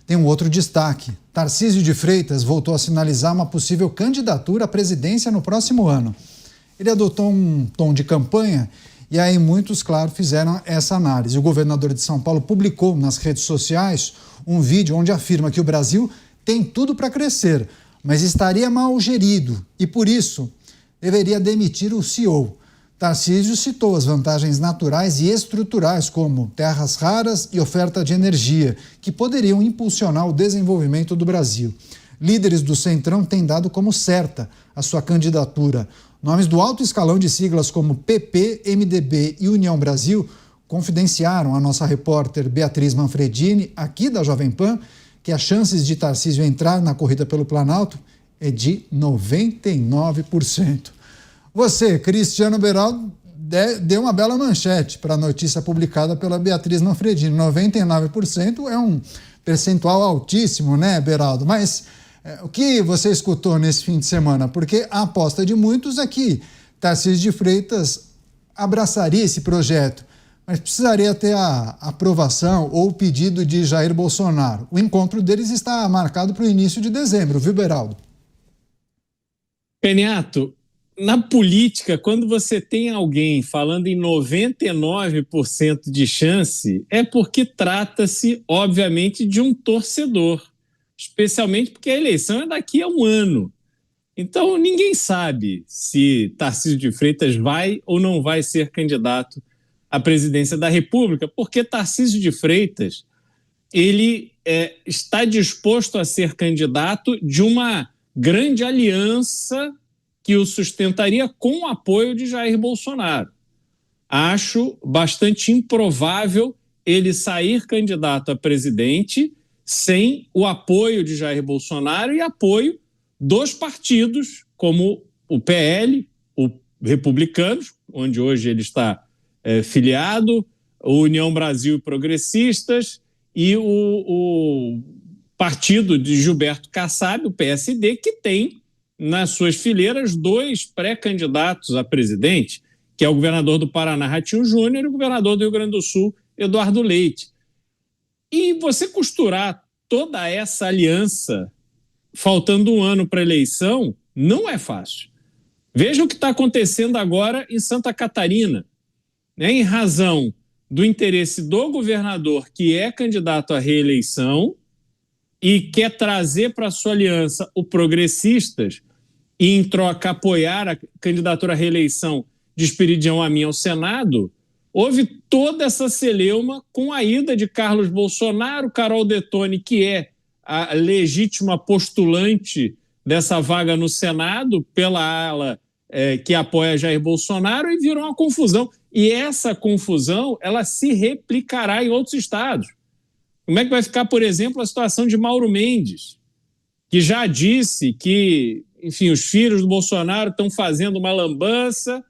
Tem um outro destaque. Tarcísio de Freitas voltou a sinalizar uma possível candidatura à presidência no próximo ano. Ele adotou um tom de campanha e aí muitos, claro, fizeram essa análise. O governador de São Paulo publicou nas redes sociais um vídeo onde afirma que o Brasil tem tudo para crescer, mas estaria mal gerido e, por isso, deveria demitir o CEO. Tarcísio citou as vantagens naturais e estruturais, como terras raras e oferta de energia, que poderiam impulsionar o desenvolvimento do Brasil. Líderes do Centrão têm dado como certa a sua candidatura. Nomes do alto escalão de siglas como PP, MDB e União Brasil confidenciaram a nossa repórter Beatriz Manfredini, aqui da Jovem Pan, que as chances de Tarcísio entrar na corrida pelo Planalto é de 99%. Você, Cristiano Beraldo, deu uma bela manchete para a notícia publicada pela Beatriz Manfredini. 99% é um percentual altíssimo, né, Beraldo? Mas o que você escutou nesse fim de semana? Porque a aposta de muitos é que Tarcísio de Freitas abraçaria esse projeto, mas precisaria ter a aprovação ou o pedido de Jair Bolsonaro. O encontro deles está marcado para o início de dezembro, viu, Beraldo? Peniato, na política, quando você tem alguém falando em 99% de chance, é porque trata-se, obviamente, de um torcedor, especialmente porque a eleição é daqui a um ano. Então, ninguém sabe se Tarcísio de Freitas vai ou não vai ser candidato à presidência da República, porque Tarcísio de Freitas ele está disposto a ser candidato de uma grande aliança que o sustentaria com o apoio de Jair Bolsonaro. Acho bastante improvável ele sair candidato a presidente sem o apoio de Jair Bolsonaro e apoio dos partidos, como o PL, o Republicanos, onde hoje ele está filiado, o União Brasil e Progressistas e o partido de Gilberto Kassab, o PSD, que tem nas suas fileiras dois pré-candidatos a presidente, que é o governador do Paraná, Ratinho Júnior, e o governador do Rio Grande do Sul, Eduardo Leite. E você costurar toda essa aliança, faltando um ano para a eleição, não é fácil. Veja o que está acontecendo agora em Santa Catarina. Em razão do interesse do governador, que é candidato à reeleição e quer trazer para a sua aliança o Progressistas e, em troca, apoiar a candidatura à reeleição de Esperidião Amin ao Senado, houve toda essa celeuma com a ida de Carlos Bolsonaro, Carol Detone, que é a legítima postulante dessa vaga no Senado, pela ala que apoia Jair Bolsonaro, e virou uma confusão. E essa confusão, ela se replicará em outros estados. Como é que vai ficar, por exemplo, a situação de Mauro Mendes, que já disse que, enfim, os filhos do Bolsonaro estão fazendo uma lambança,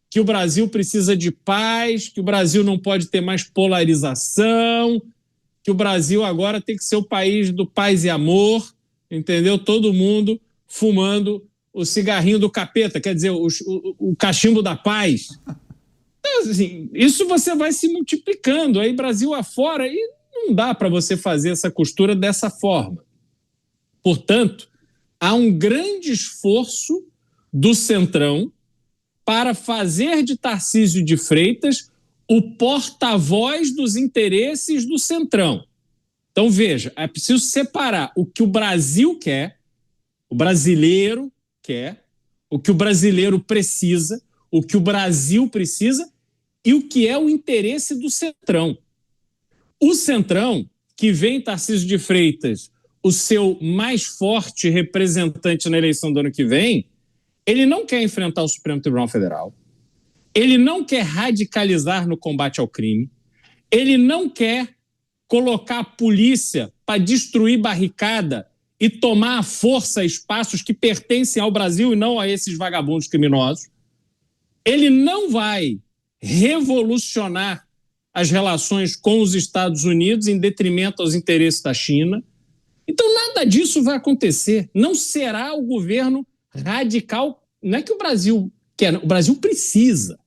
que o Brasil precisa de paz, que o Brasil não pode ter mais polarização, que o Brasil agora tem que ser o país do paz e amor, entendeu? Todo mundo fumando o cigarrinho do capeta, quer dizer, o cachimbo da paz. Assim, isso você vai se multiplicando aí Brasil afora e não dá para você fazer essa costura dessa forma. Portanto, há um grande esforço do Centrão para fazer de Tarcísio de Freitas o porta-voz dos interesses do Centrão. Então, veja, é preciso separar o que o Brasil quer, o brasileiro quer, o que o brasileiro precisa, o que o Brasil precisa e o que é o interesse do Centrão. O Centrão, que vê em Tarcísio de Freitas o seu mais forte representante na eleição do ano que vem, ele não quer enfrentar o Supremo Tribunal Federal, ele não quer radicalizar no combate ao crime, ele não quer colocar a polícia para destruir barricada e tomar à força espaços que pertencem ao Brasil e não a esses vagabundos criminosos. Ele não vai revolucionar as relações com os Estados Unidos em detrimento aos interesses da China. Então, nada disso vai acontecer. Não será o governo radical. Não é que o Brasil quer, o Brasil precisa.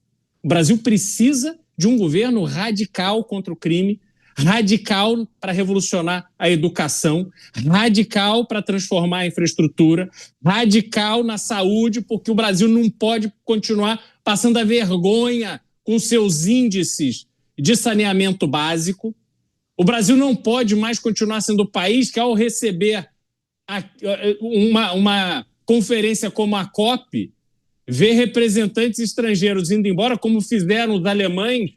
O Brasil precisa de um governo radical contra o crime, radical para revolucionar a educação, radical para transformar a infraestrutura, radical na saúde, porque o Brasil não pode continuar passando a vergonha com seus índices de saneamento básico. O Brasil não pode mais continuar sendo o país que, ao receber uma conferência como a COP, vê representantes estrangeiros indo embora, como fizeram os alemães,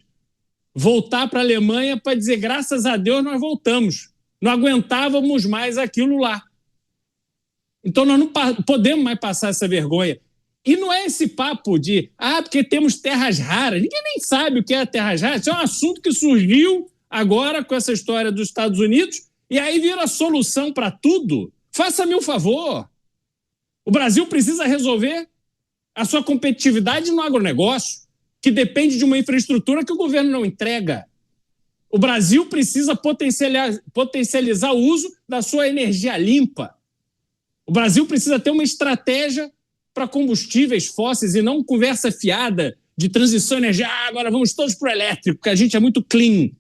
voltar para a Alemanha para dizer, graças a Deus nós voltamos, não aguentávamos mais aquilo lá. Então nós não podemos mais passar essa vergonha. E não é esse papo de, porque temos terras raras. Ninguém nem sabe o que é terras raras. Isso é um assunto que surgiu agora com essa história dos Estados Unidos e aí vira solução para tudo. Faça-me um favor. O Brasil precisa resolver a sua competitividade no agronegócio, que depende de uma infraestrutura que o governo não entrega. O Brasil precisa potencializar o uso da sua energia limpa. O Brasil precisa ter uma estratégia para combustíveis fósseis e não conversa fiada de transição energética. Agora vamos todos para o elétrico, porque a gente é muito clean.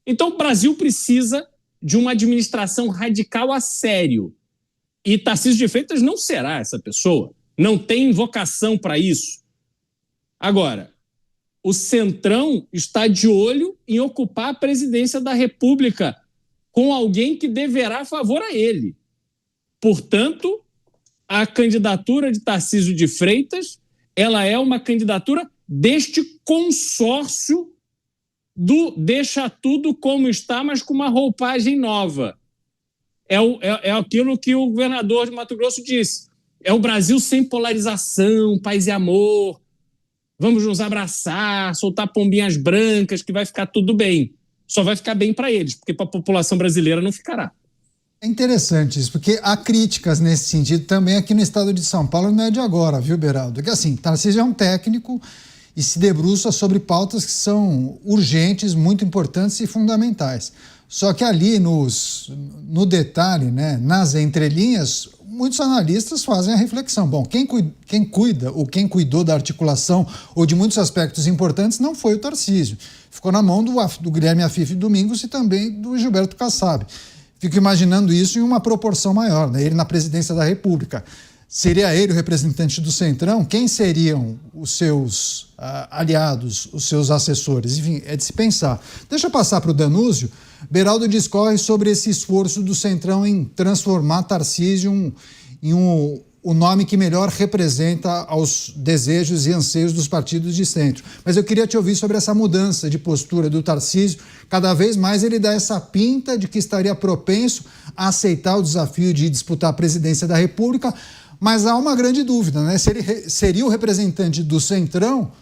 Então o Brasil precisa de uma administração radical a sério. E Tarcísio de Freitas não será essa pessoa. Não tem vocação para isso. Agora, o Centrão está de olho em ocupar a presidência da República com alguém que deverá favor a ele. Portanto, a candidatura de Tarcísio de Freitas, ela é uma candidatura deste consórcio do deixa tudo como está, mas com uma roupagem nova. É aquilo que o governador de Mato Grosso disse. É o Brasil sem polarização, paz e amor. Vamos nos abraçar, soltar pombinhas brancas, que vai ficar tudo bem. Só vai ficar bem para eles, porque para a população brasileira não ficará. É interessante isso, porque há críticas nesse sentido também aqui no estado de São Paulo, não é de agora, viu, Beraldo? Porque assim, Tarcísio é um técnico e se debruça sobre pautas que são urgentes, muito importantes e fundamentais. Só que ali no detalhe, né, nas entrelinhas, muitos analistas fazem a reflexão. Bom, quem cuida ou quem cuidou da articulação ou de muitos aspectos importantes não foi o Tarcísio. Ficou na mão do Guilherme Afif Domingos e também do Gilberto Kassab. Fico imaginando isso em uma proporção maior, né? Ele na presidência da República. Seria ele o representante do Centrão? Quem seriam os seus aliados, os seus assessores? Enfim, é de se pensar. Deixa eu passar para o Danúzio. Beraldo discorre sobre esse esforço do Centrão em transformar Tarcísio em o nome que melhor representa aos desejos e anseios dos partidos de centro. Mas eu queria te ouvir sobre essa mudança de postura do Tarcísio. Cada vez mais ele dá essa pinta de que estaria propenso a aceitar o desafio de disputar a presidência da República, mas há uma grande dúvida, né? Se ele seria o representante do Centrão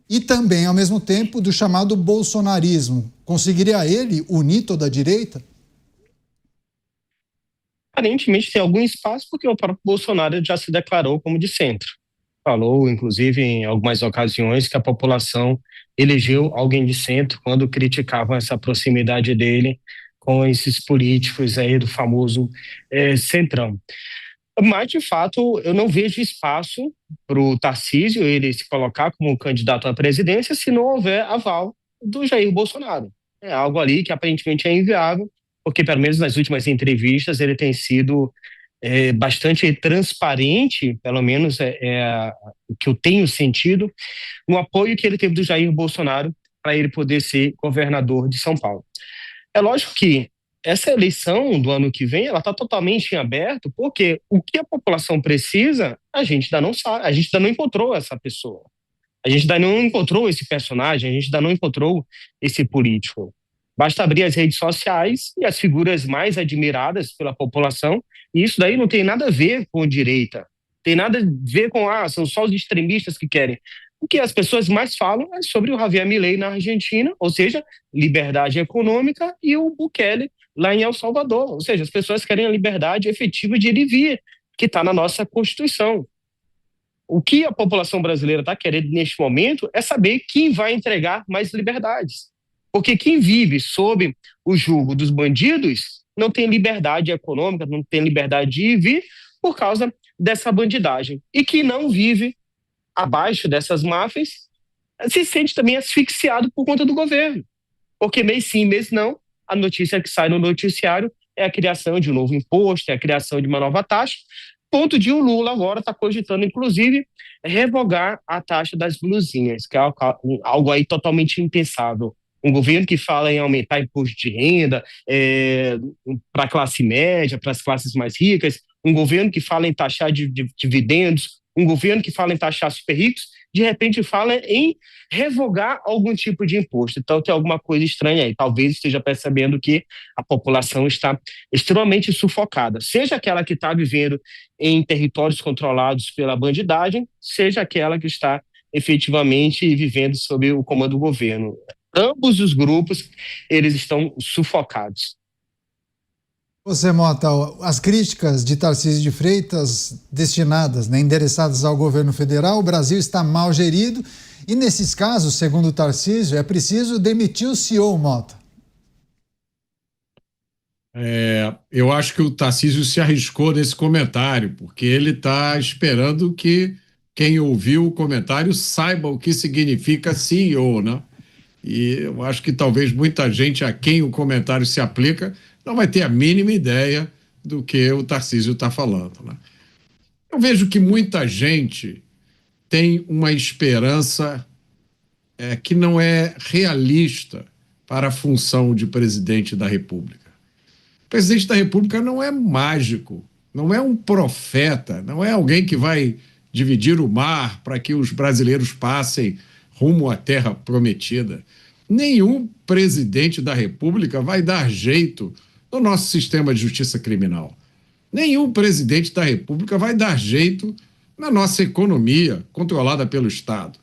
e também, ao mesmo tempo, do chamado bolsonarismo. Conseguiria ele unir toda a direita? Aparentemente tem algum espaço, porque o próprio Bolsonaro já se declarou como de centro. Falou, inclusive, em algumas ocasiões, que a população elegeu alguém de centro quando criticavam essa proximidade dele com esses políticos aí do famoso Centrão. Mas, de fato, eu não vejo espaço para o Tarcísio ele se colocar como candidato à presidência se não houver aval do Jair Bolsonaro. É algo ali que aparentemente é inviável, porque, pelo menos nas últimas entrevistas, ele tem sido bastante transparente, pelo menos o que eu tenho sentido, no apoio que ele teve do Jair Bolsonaro para ele poder ser governador de São Paulo. É lógico que essa eleição do ano que vem, ela está totalmente em aberto, porque o que a população precisa, a gente ainda não sabe, a gente ainda não encontrou essa pessoa. A gente ainda não encontrou esse personagem, a gente ainda não encontrou esse político. Basta abrir as redes sociais e as figuras mais admiradas pela população, e isso daí não tem nada a ver com direita, tem nada a ver com, são só os extremistas que querem. O que as pessoas mais falam é sobre o Javier Milei na Argentina, ou seja, liberdade econômica, e o Bukele lá em El Salvador, ou seja, as pessoas querem a liberdade efetiva de ir e vir, que está na nossa Constituição. O que a população brasileira está querendo neste momento é saber quem vai entregar mais liberdades. Porque quem vive sob o jugo dos bandidos não tem liberdade econômica, não tem liberdade de ir e vir por causa dessa bandidagem. E quem não vive abaixo dessas máfias se sente também asfixiado por conta do governo. Porque mês sim, mês não, a notícia que sai no noticiário é a criação de um novo imposto, é a criação de uma nova taxa, ponto de o Lula agora está cogitando, inclusive, revogar a taxa das blusinhas, que é algo aí totalmente impensável. Um governo que fala em aumentar imposto de renda para a classe média, para as classes mais ricas, um governo que fala em taxar de dividendos, um governo que fala em taxar super ricos, de repente fala em revogar algum tipo de imposto. Então tem alguma coisa estranha aí. Talvez esteja percebendo que a população está extremamente sufocada, seja aquela que está vivendo em territórios controlados pela bandidagem, seja aquela que está efetivamente vivendo sob o comando do governo. Ambos os grupos, eles estão sufocados. Você, Mota, as críticas de Tarcísio de Freitas destinadas, endereçadas ao governo federal, o Brasil está mal gerido e, nesses casos, segundo o Tarcísio, é preciso demitir o CEO, Mota. Eu acho que o Tarcísio se arriscou nesse comentário, porque ele está esperando que quem ouviu o comentário saiba o que significa CEO, né? E eu acho que talvez muita gente a quem o comentário se aplica não vai ter a mínima ideia do que o Tarcísio está falando, né? Eu vejo que muita gente tem uma esperança que não é realista para a função de presidente da República. O presidente da República não é mágico, não é um profeta, não é alguém que vai dividir o mar para que os brasileiros passem rumo à terra prometida. Nenhum presidente da República vai dar jeito no nosso sistema de justiça criminal. Nenhum presidente da República vai dar jeito na nossa economia controlada pelo Estado.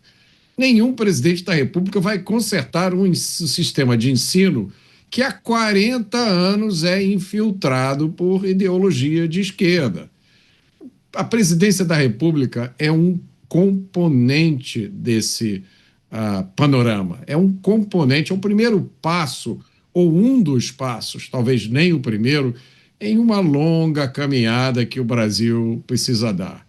Nenhum presidente da República vai consertar um sistema de ensino que há 40 anos é infiltrado por ideologia de esquerda. A presidência da República é um componente desse panorama. É um componente, é o primeiro passo, ou um dos passos, talvez nem o primeiro, em uma longa caminhada que o Brasil precisa dar.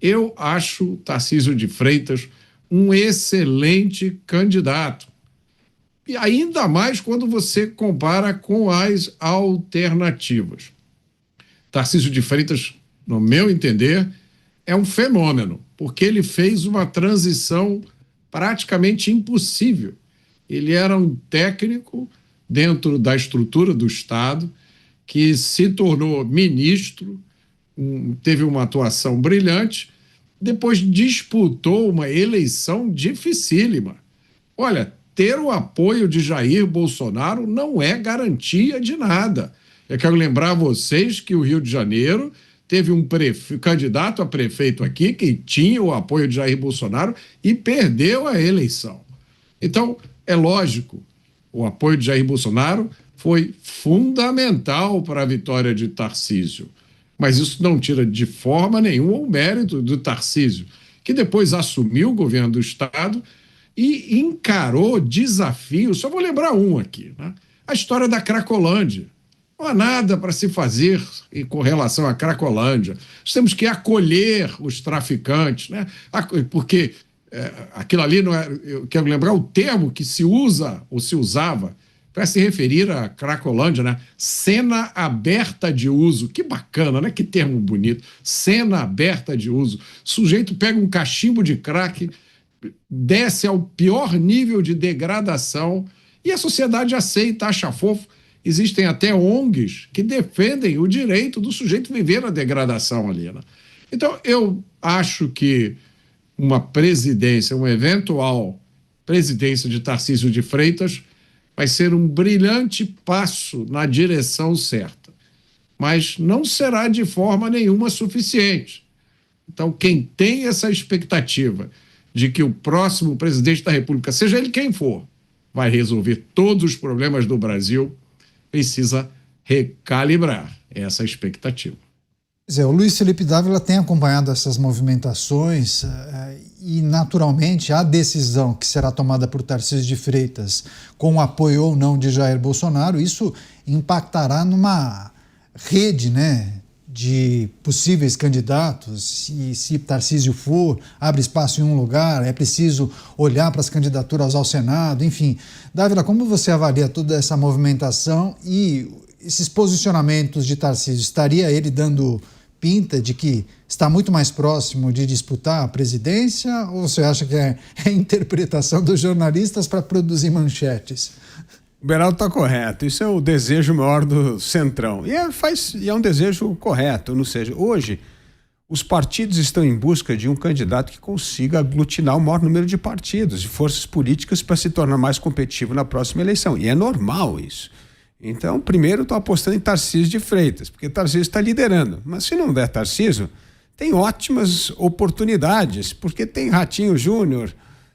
Eu acho Tarcísio de Freitas um excelente candidato. E ainda mais quando você compara com as alternativas. Tarcísio de Freitas, no meu entender, é um fenômeno, porque ele fez uma transição praticamente impossível. Ele era um técnico dentro da estrutura do Estado, que se tornou ministro, teve uma atuação brilhante, depois disputou uma eleição dificílima. Olha, ter o apoio de Jair Bolsonaro não é garantia de nada. Eu quero lembrar a vocês que o Rio de Janeiro teve um candidato a prefeito aqui que tinha o apoio de Jair Bolsonaro e perdeu a eleição. Então, é lógico, o apoio de Jair Bolsonaro foi fundamental para a vitória de Tarcísio. Mas isso não tira de forma nenhuma o mérito do Tarcísio, que depois assumiu o governo do Estado e encarou desafios. Só vou lembrar um aqui, né? A história da Cracolândia. Não há nada para se fazer com relação à Cracolândia. Nós temos que acolher os traficantes, né? Porque aquilo ali não é. Eu quero lembrar o termo que se usa ou se usava para se referir à Cracolândia, né? Cena aberta de uso. Que bacana, né? Que termo bonito. Cena aberta de uso. O sujeito pega um cachimbo de crack, desce ao pior nível de degradação e a sociedade aceita, acha fofo. Existem até ONGs que defendem o direito do sujeito viver a degradação ali, né? Então, eu acho que uma presidência, uma eventual presidência de Tarcísio de Freitas vai ser um brilhante passo na direção certa, mas não será de forma nenhuma suficiente. Então, quem tem essa expectativa de que o próximo presidente da República, seja ele quem for, vai resolver todos os problemas do Brasil, precisa recalibrar essa expectativa. O Luiz Felipe Dávila tem acompanhado essas movimentações e, naturalmente, a decisão que será tomada por Tarcísio de Freitas, com o apoio ou não de Jair Bolsonaro, isso impactará numa rede, né, de possíveis candidatos, e se Tarcísio for, abre espaço em um lugar, é preciso olhar para as candidaturas ao Senado, enfim. Dávila, como você avalia toda essa movimentação e esses posicionamentos de Tarcísio? Estaria ele dando pinta de que está muito mais próximo de disputar a presidência, ou você acha que é a interpretação dos jornalistas para produzir manchetes? O Beraldo está correto, isso é o desejo maior do Centrão, e é um desejo correto, ou seja, hoje os partidos estão em busca de um candidato que consiga aglutinar o maior número de partidos, de forças políticas para se tornar mais competitivo na próxima eleição, e é normal isso. Então, primeiro estou apostando em Tarcísio de Freitas, porque Tarcísio está liderando, mas se não der Tarcísio, tem ótimas oportunidades, porque tem Ratinho Júnior,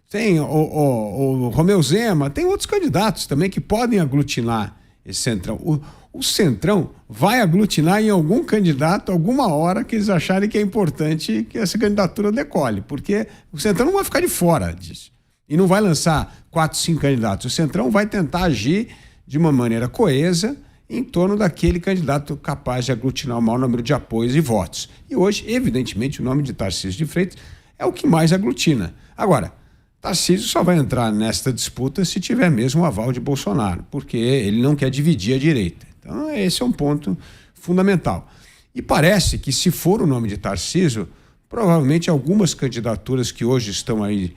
tem o Romeu Zema, tem outros candidatos também que podem aglutinar esse Centrão. O Centrão vai aglutinar em algum candidato, alguma hora que eles acharem que é importante que essa candidatura decole, porque o Centrão não vai ficar de fora disso. E não vai lançar 4, 5 candidatos. O Centrão vai tentar agir de uma maneira coesa em torno daquele candidato capaz de aglutinar o maior número de apoios e votos. E hoje, evidentemente, o nome de Tarcísio de Freitas é o que mais aglutina. Agora, Tarcísio só vai entrar nesta disputa se tiver mesmo o aval de Bolsonaro, porque ele não quer dividir a direita. Então, esse é um ponto fundamental. E parece que, se for o nome de Tarcísio, provavelmente algumas candidaturas que hoje estão aí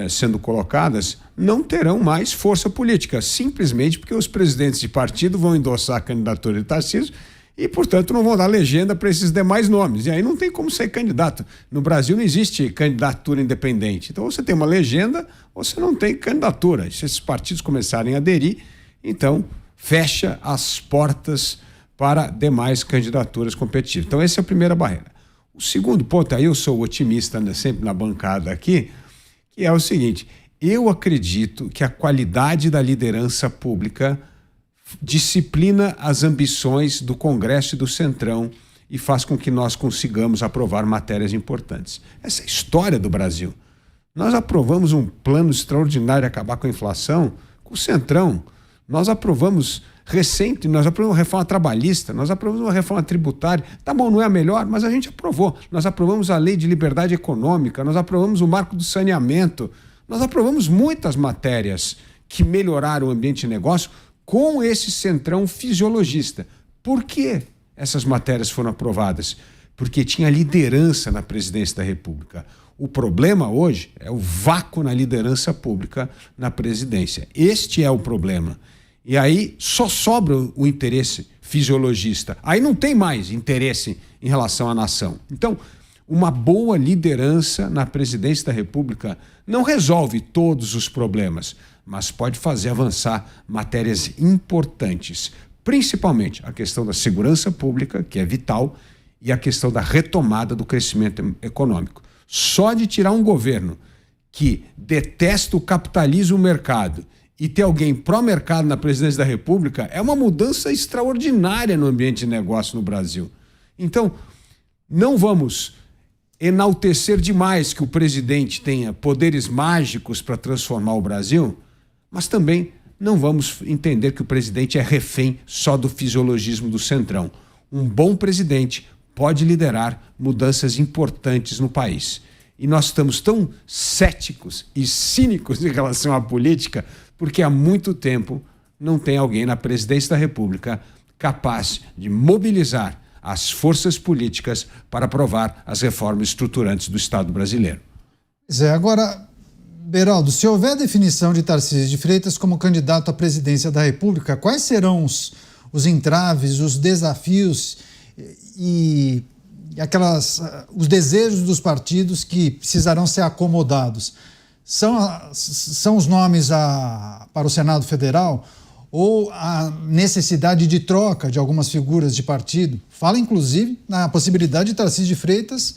sendo colocadas não terão mais força política, simplesmente porque os presidentes de partido vão endossar a candidatura de Tarcísio e, portanto, não vão dar legenda para esses demais nomes. E aí não tem como ser candidato. No Brasil não existe candidatura independente. Então, você tem uma legenda ou você não tem candidatura. Se esses partidos começarem a aderir, então fecha as portas para demais candidaturas competitivas. Então, essa é a primeira barreira. O segundo ponto, aí eu sou otimista, né, sempre na bancada aqui, que é o seguinte: eu acredito que a qualidade da liderança pública disciplina as ambições do Congresso e do Centrão e faz com que nós consigamos aprovar matérias importantes. Essa é a história do Brasil. Nós aprovamos um plano extraordinário de acabar com a inflação com o Centrão. Nós aprovamos nós aprovamos uma reforma trabalhista, nós aprovamos uma reforma tributária. Tá bom, não é a melhor, mas a gente aprovou. Nós aprovamos a lei de liberdade econômica, nós aprovamos o marco do saneamento, nós aprovamos muitas matérias que melhoraram o ambiente de negócio com esse Centrão fisiologista. Por que essas matérias foram aprovadas? Porque tinha liderança na presidência da República. O problema hoje é o vácuo na liderança pública na presidência. Este é o problema. E aí só sobra o interesse fisiologista. Aí não tem mais interesse em relação à nação. Então, uma boa liderança na presidência da República não resolve todos os problemas, mas pode fazer avançar matérias importantes, principalmente a questão da segurança pública, que é vital, e a questão da retomada do crescimento econômico. Só de tirar um governo que detesta o capitalismo e o mercado e ter alguém pró-mercado na presidência da República é uma mudança extraordinária no ambiente de negócio no Brasil. Então, não vamos enaltecer demais que o presidente tenha poderes mágicos para transformar o Brasil, mas também não vamos entender que o presidente é refém só do fisiologismo do Centrão. Um bom presidente pode liderar mudanças importantes no país. E nós estamos tão céticos e cínicos em relação à política porque há muito tempo não tem alguém na presidência da República capaz de mobilizar as forças políticas para aprovar as reformas estruturantes do Estado brasileiro. Agora, Beraldo, se houver definição de Tarcísio de Freitas como candidato à presidência da República, quais serão os entraves, os desafios e os desejos dos partidos que precisarão ser acomodados? São os nomes para o Senado Federal ou a necessidade de troca de algumas figuras de partido? Fala, inclusive, na possibilidade de Tarcísio de Freitas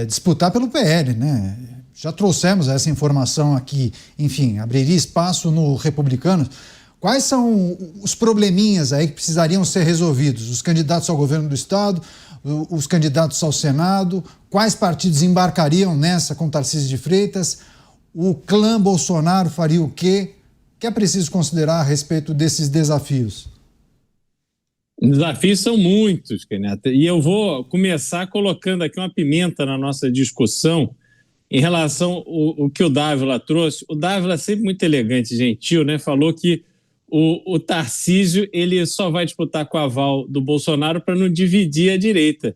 disputar pelo PL, né? Já trouxemos essa informação aqui, enfim, abriria espaço no Republicanos. Quais são os probleminhas aí que precisariam ser resolvidos? Os candidatos ao governo do Estado, os candidatos ao Senado, quais partidos embarcariam nessa com Tarcísio de Freitas? O clã Bolsonaro faria o quê? O que é preciso considerar a respeito desses desafios? Desafios são muitos, Keneta. E eu vou começar colocando aqui uma pimenta na nossa discussão em relação ao que o Dávila trouxe. O Dávila, sempre muito elegante e gentil, né? Falou que o Tarcísio ele só vai disputar com o aval do Bolsonaro para não dividir a direita.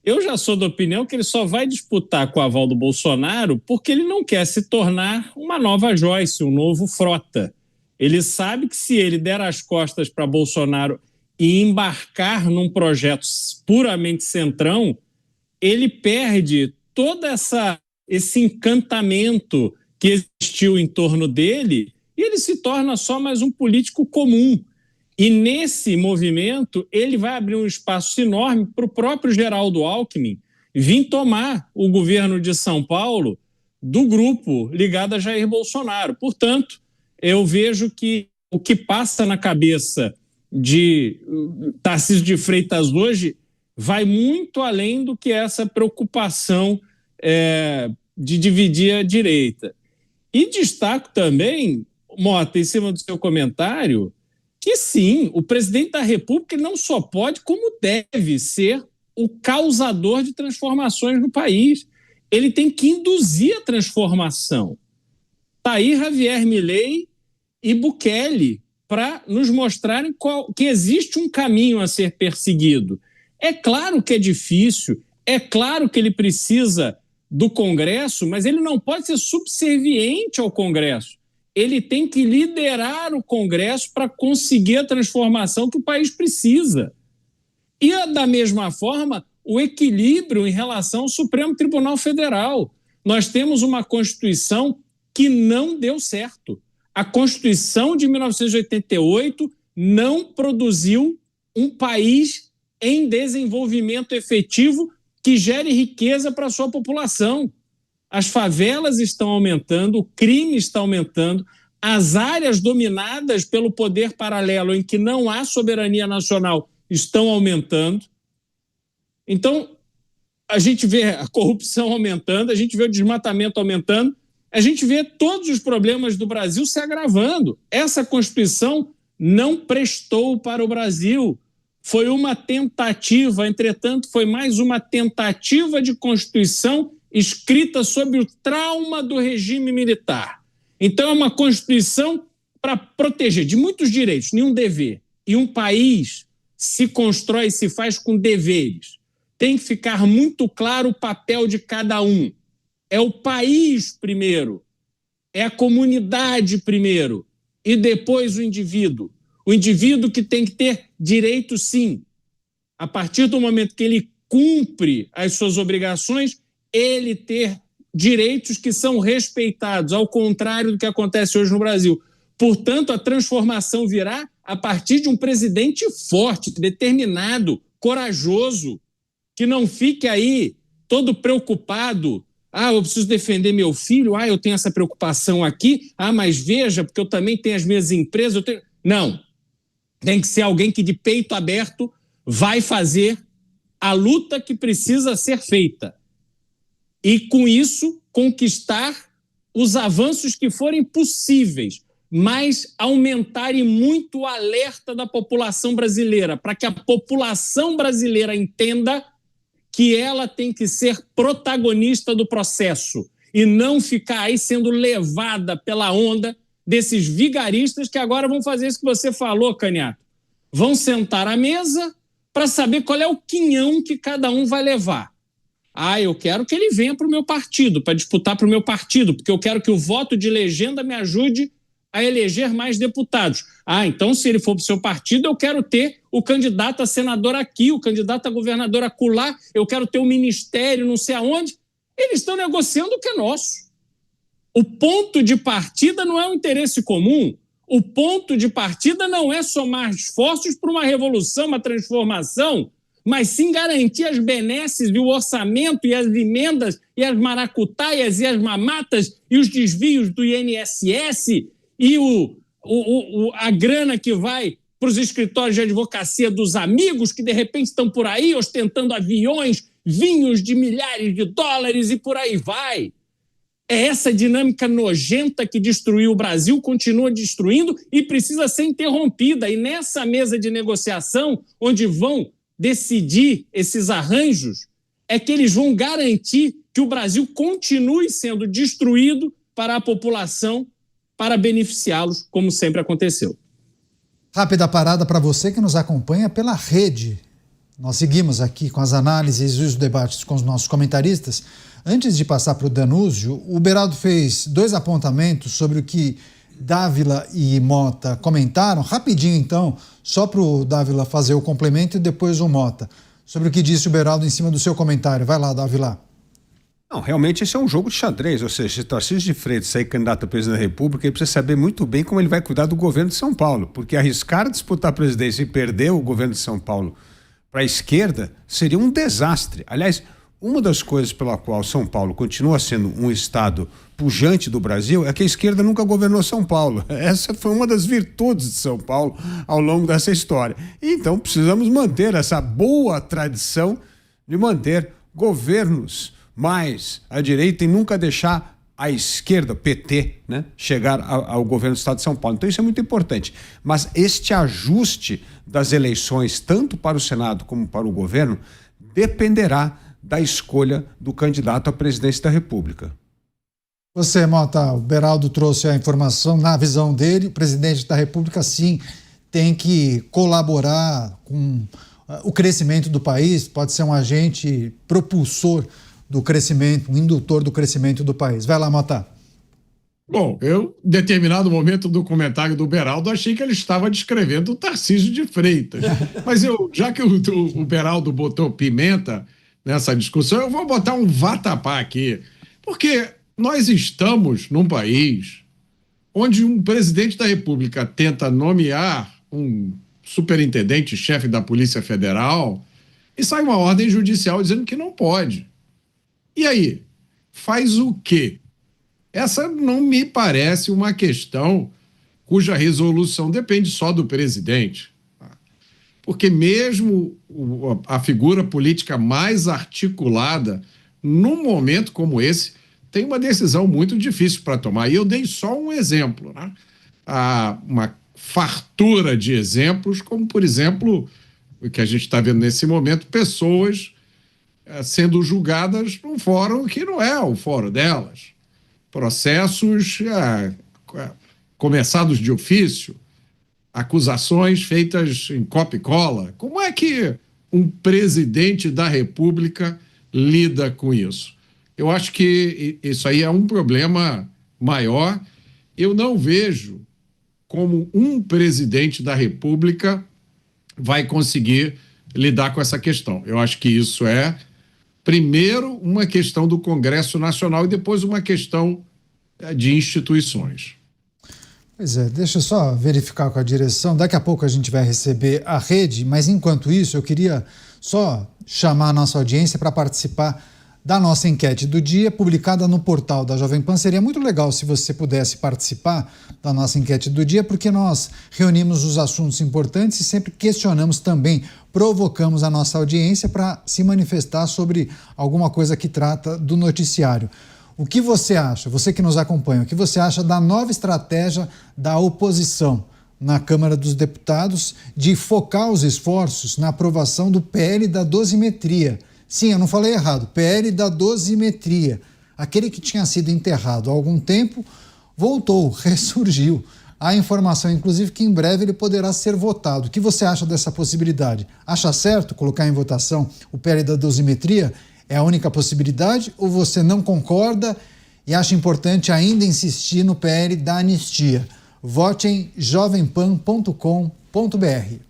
Eu já sou da opinião que ele só vai disputar com o aval do Bolsonaro porque ele não quer se tornar uma nova Joyce, um novo Frota. Ele sabe que se ele der as costas para Bolsonaro e embarcar num projeto puramente centrão, ele perde todo esse encantamento que existiu em torno dele e ele se torna só mais um político comum. E nesse movimento, ele vai abrir um espaço enorme para o próprio Geraldo Alckmin vir tomar o governo de São Paulo do grupo ligado a Jair Bolsonaro. Portanto, eu vejo que o que passa na cabeça de Tarcísio de Freitas hoje vai muito além do que essa preocupação de dividir a direita. E destaco também, Mota, em cima do seu comentário, que sim, o presidente da República não só pode, como deve ser o causador de transformações no país. Ele tem que induzir a transformação. Está aí Javier Milei e Bukele para nos mostrarem que existe um caminho a ser perseguido. É claro que é difícil, é claro que ele precisa do Congresso, mas ele não pode ser subserviente ao Congresso. Ele tem que liderar o Congresso para conseguir a transformação que o país precisa. E, da mesma forma, o equilíbrio em relação ao Supremo Tribunal Federal. Nós temos uma Constituição que não deu certo. A Constituição de 1988 não produziu um país em desenvolvimento efetivo que gere riqueza para a sua população. As favelas estão aumentando, o crime está aumentando, as áreas dominadas pelo poder paralelo em que não há soberania nacional estão aumentando. Então, a gente vê a corrupção aumentando, a gente vê o desmatamento aumentando, a gente vê todos os problemas do Brasil se agravando. Essa Constituição não prestou para o Brasil. Foi uma tentativa, entretanto, foi mais uma tentativa de Constituição escrita sob o trauma do regime militar. Então, é uma Constituição para proteger de muitos direitos, nenhum dever. E um país se constrói e se faz com deveres. Tem que ficar muito claro o papel de cada um. É o país primeiro, é a comunidade primeiro e depois o indivíduo. O indivíduo que tem que ter direito, sim. A partir do momento que ele cumpre as suas obrigações, ele ter direitos que são respeitados, ao contrário do que acontece hoje no Brasil. Portanto, a transformação virá a partir de um presidente forte, determinado, corajoso, que não fique aí todo preocupado. Eu preciso defender meu filho, eu tenho essa preocupação aqui, mas veja, porque eu também tenho as minhas empresas. Não, tem que ser alguém que de peito aberto vai fazer a luta que precisa ser feita. E, com isso, conquistar os avanços que forem possíveis, mas aumentarem muito o alerta da população brasileira, para que a população brasileira entenda que ela tem que ser protagonista do processo e não ficar aí sendo levada pela onda desses vigaristas que agora vão fazer isso que você falou, Caniato. Vão sentar à mesa para saber qual é o quinhão que cada um vai levar. Eu quero que ele venha para o meu partido, para disputar para o meu partido, porque eu quero que o voto de legenda me ajude a eleger mais deputados. Então, se ele for para o seu partido, eu quero ter o candidato a senador aqui, o candidato a governador acolá, eu quero ter o ministério não sei aonde. Eles estão negociando o que é nosso. O ponto de partida não é o interesse comum. O ponto de partida não é somar esforços para uma revolução, uma transformação, mas sim garantir as benesses e o orçamento e as emendas e as maracutaias e as mamatas e os desvios do INSS e a grana que vai para os escritórios de advocacia dos amigos que de repente estão por aí ostentando aviões, vinhos de milhares de dólares e por aí vai. Essa dinâmica nojenta que destruiu o Brasil continua destruindo e precisa ser interrompida. E nessa mesa de negociação, onde vão decidir esses arranjos, é que eles vão garantir que o Brasil continue sendo destruído para a população, para beneficiá-los, como sempre aconteceu. Rápida parada para você que nos acompanha pela rede. Nós seguimos aqui com as análises e os debates com os nossos comentaristas. Antes de passar para o Danúzio, o Beraldo fez 2 apontamentos sobre o que Dávila e Mota comentaram. Rapidinho, então, só para o Dávila fazer o complemento e depois o Mota. Sobre o que disse o Beraldo em cima do seu comentário. Vai lá, Dávila. Não, realmente esse é um jogo de xadrez, ou seja, se Tarcísio de Freitas sair candidato a presidente da República, ele precisa saber muito bem como ele vai cuidar do governo de São Paulo, porque arriscar disputar a presidência e perder o governo de São Paulo para a esquerda seria um desastre. Aliás, uma das coisas pela qual São Paulo continua sendo um estado pujante do Brasil é que a esquerda nunca governou São Paulo. Essa foi uma das virtudes de São Paulo ao longo dessa história. Então precisamos manter essa boa tradição de manter governos mais à direita e nunca deixar a esquerda, PT, né, chegar ao governo do estado de São Paulo. Então isso é muito importante. Mas este ajuste das eleições, tanto para o Senado como para o governo, dependerá da escolha do candidato à presidência da República. Você, Mota, o Beraldo trouxe a informação, na visão dele, o presidente da República, sim, tem que colaborar com o crescimento do país, pode ser um agente propulsor do crescimento, um indutor do crescimento do país. Vai lá, Mota. Bom, eu, em determinado momento do comentário do Beraldo, achei que ele estava descrevendo o Tarcísio de Freitas. Mas já que o Beraldo botou pimenta nessa discussão, eu vou botar um vatapá aqui. Porque nós estamos num país onde um presidente da República tenta nomear um superintendente-chefe da Polícia Federal e sai uma ordem judicial dizendo que não pode. E aí, faz o quê? Essa não me parece uma questão cuja resolução depende só do presidente. Porque mesmo a figura política mais articulada, num momento como esse, tem uma decisão muito difícil para tomar. E eu dei só um exemplo, né? Uma fartura de exemplos, como, por exemplo, o que a gente está vendo nesse momento, pessoas sendo julgadas num fórum que não é o fórum delas. Processos começados de ofício, acusações feitas em copia e cola. Como é que um presidente da República lida com isso? Eu acho que isso aí é um problema maior. Eu não vejo como um presidente da República vai conseguir lidar com essa questão. Eu acho que isso é, primeiro, uma questão do Congresso Nacional e depois uma questão de instituições. Pois é, deixa eu só verificar com a direção. Daqui a pouco a gente vai receber a rede, mas enquanto isso eu queria só chamar a nossa audiência para participar da nossa enquete do dia, publicada no portal da Jovem Pan. Seria muito legal se você pudesse participar da nossa enquete do dia, porque nós reunimos os assuntos importantes e sempre questionamos também, provocamos a nossa audiência para se manifestar sobre alguma coisa que trata do noticiário. O que você acha, você que nos acompanha, o que você acha da nova estratégia da oposição na Câmara dos Deputados de focar os esforços na aprovação do PL da dosimetria? Sim, eu não falei errado, PL da dosimetria. Aquele que tinha sido enterrado há algum tempo voltou, ressurgiu. Há informação, inclusive, que em breve ele poderá ser votado. O que você acha dessa possibilidade? Acha certo colocar em votação o PL da dosimetria? É a única possibilidade ou você não concorda e acha importante ainda insistir no PL da anistia? Vote em jovempan.com.br.